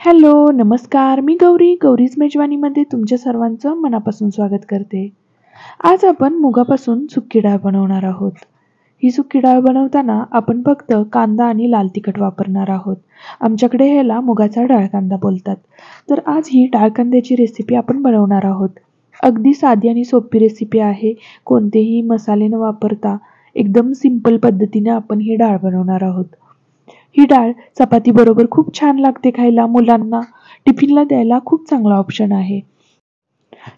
Hello, नमस्कार. मी गौरीज मेजवानीमध्ये तुमच्या सर्वांचं मनापासून स्वागत करते. आज आपण मुगापासून सुकी डाळ बनवणार आहोत. ही सुकी डाळ बनवताना आपण फक्त कांदा आणि लाल तिखट वापरणार आहोत. आमच्याकडे ह्याला मुगाचा डाळ कांदा बोलतात. तर आज ही डाळ कांद्याची रेसिपी आपण बनवणार आहोत. अगदी साधी आणि सोपी रेसिपी आहे. कोणतेही मसाले न वापरता एकदम सिंपल पद्धतीने आपण ही डाळ बनवणार आहोत. ही डाळ चपाती बरोबर खूप छान लागते खायला. मुलांना टिफिनला द्यायला खूप चांगला ऑप्शन आहे.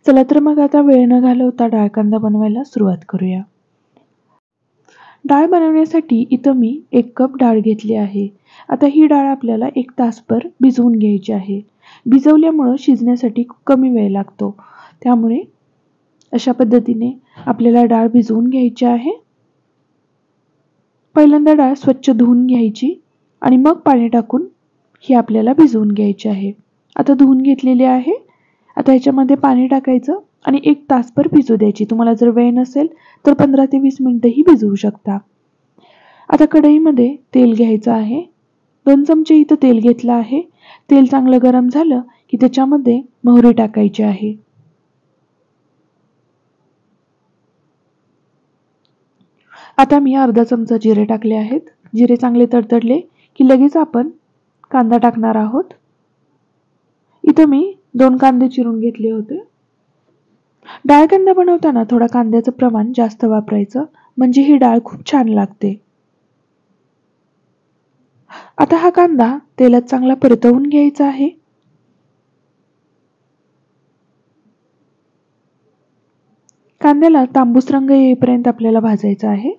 चला तर मग आता वेळ न घालवता डाळ कांदा बनवायला सुरुवात करूया. डाळ बनवण्यासाठी इथं मी 1 कप डाळ घेतली आहे. आता ही डाळ आपल्याला 1 तासभर भिजवून घ्यायची आहे. भिजवल्यामुळं शिजण्यासाठी कमी वेळ लागतो. त्यामुळे अशा पद्धतीने आपल्याला डाळ भिजवून घ्यायची आहे. पहिल्यांदा डाळ स्वच्छ धुवून घ्यायची आणि मग पाणी टाकून ही आपल्याला भिजवून घ्यायची आहे. आता धुवून घेतलेली आहे. आता ह्याच्यामध्ये पाणी टाकायचं आणि 1 तासभर भिजू द्यायची. तुम्हाला जर वेळ नसेल तर 15 ते 20 मिनिटंही भिजवू शकता. आता कढईमध्ये तेल घ्यायचं आहे. 2 चमचे इथं तेल घेतलं आहे. तेल चांगलं गरम झालं की त्याच्यामध्ये मोहरी टाकायची आहे. आता मी अर्धा चमचा जिरे टाकले आहेत. जिरे चांगले तडतडले की लगेच आपण कांदा टाकणार आहोत. इथं मी 2 कांदे चिरून घेतले होते. डाळ कांदा बनवताना थोडा कांद्याचं प्रमाण जास्त वापरायचं, म्हणजे ही डाळ खूप छान लागते. आता हा कांदा तेलात चांगला परतवून घ्यायचा आहे. कांद्याला तांबूस रंग येईपर्यंत आपल्याला भाजायचा आहे.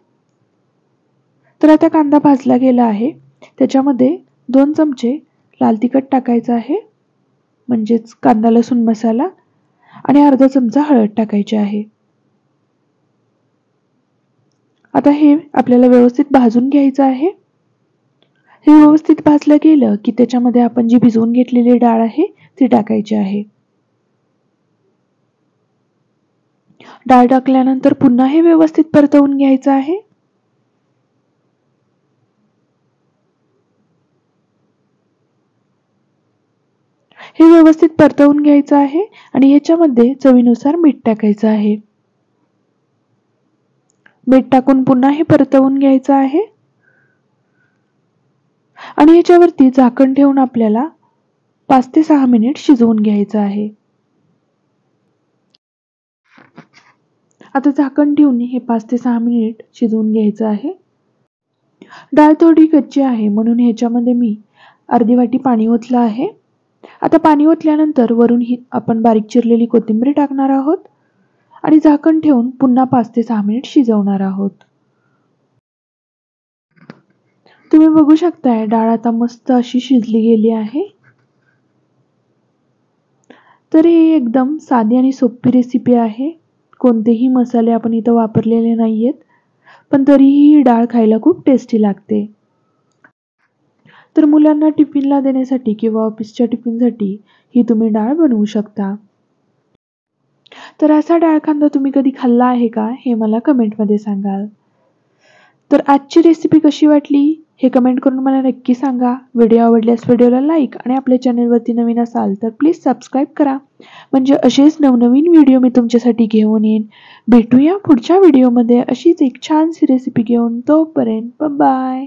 तर आता कांदा भाजला गेला आहे. त्याच्यामध्ये 2 चमचे लाल तिखट टाकायचं आहे, म्हणजेच कांदा लसूण मसाला, आणि अर्धा चमचा हळद टाकायची आहे. आता हे आपल्याला व्यवस्थित भाजून घ्यायचं आहे. हे व्यवस्थित भाजलं गेलं की त्याच्यामध्ये आपण जी भिजवून घेतलेली डाळ आहे ती टाकायची आहे. डाळ टाकल्यानंतर पुन्हा हे व्यवस्थित परतवून घ्यायचं आहे. हे व्यवस्थित परतवून घ्यायचं आहे आणि ह्याच्यामध्ये चवीनुसार मीठ टाकायचं आहे. मीठ टाकून पुन्हा हे परतवून घ्यायचं आहे आणि ह्याच्यावरती झाकण ठेवून आपल्याला 5 ते 6 मिनिट शिजवून घ्यायचं आहे. आता झाकण ठेवून हे 5 ते 6 मिनिट शिजवून घ्यायचं आहे. डाळ थोडी कच्ची आहे म्हणून ह्याच्यामध्ये मी अर्धी वाटी पाणी ओतलं आहे. आता पाणी ओतल्यानंतर वरून ही आपण बारीक चिरलेली कोथिंबीर टाकणार आहोत आणि झाकण ठेवून पुन्हा 5 ते 6 मिनिट शिजवणार आहोत. तुम्ही बघू शकताय डाळ आता मस्त अशी शिजली गेली आहे. तर ही एकदम साधी आणि सोपी रेसिपी आहे. कोणतेही मसाले आपण इथं वापरलेले नाहीयेत, पण तरीही ही डाळ खायला खूप टेस्टी लागते. तर मुलांना टिफिनला देण्यासाठी किंवा ऑफिसच्या टिफिनसाठी ही तुम्ही डाळ बनवू शकता. तर असा डाळ कांदा तुम्ही कधी खाल्ला आहे का, हे मला कमेंटमध्ये सांगाल. तर आजची रेसिपी कशी वाटली हे कमेंट करून मला नक्की सांगा. व्हिडिओ आवडल्यास व्हिडिओला लाईक आणि आपल्या चॅनलवरती नवीन असाल तर प्लीज सबस्क्राईब करा, म्हणजे असेच नवनवीन व्हिडिओ मी तुमच्यासाठी घेऊन येईन. भेटूया पुढच्या व्हिडिओमध्ये अशीच एक छानशी रेसिपी घेऊन. तोपर्यंत बाय.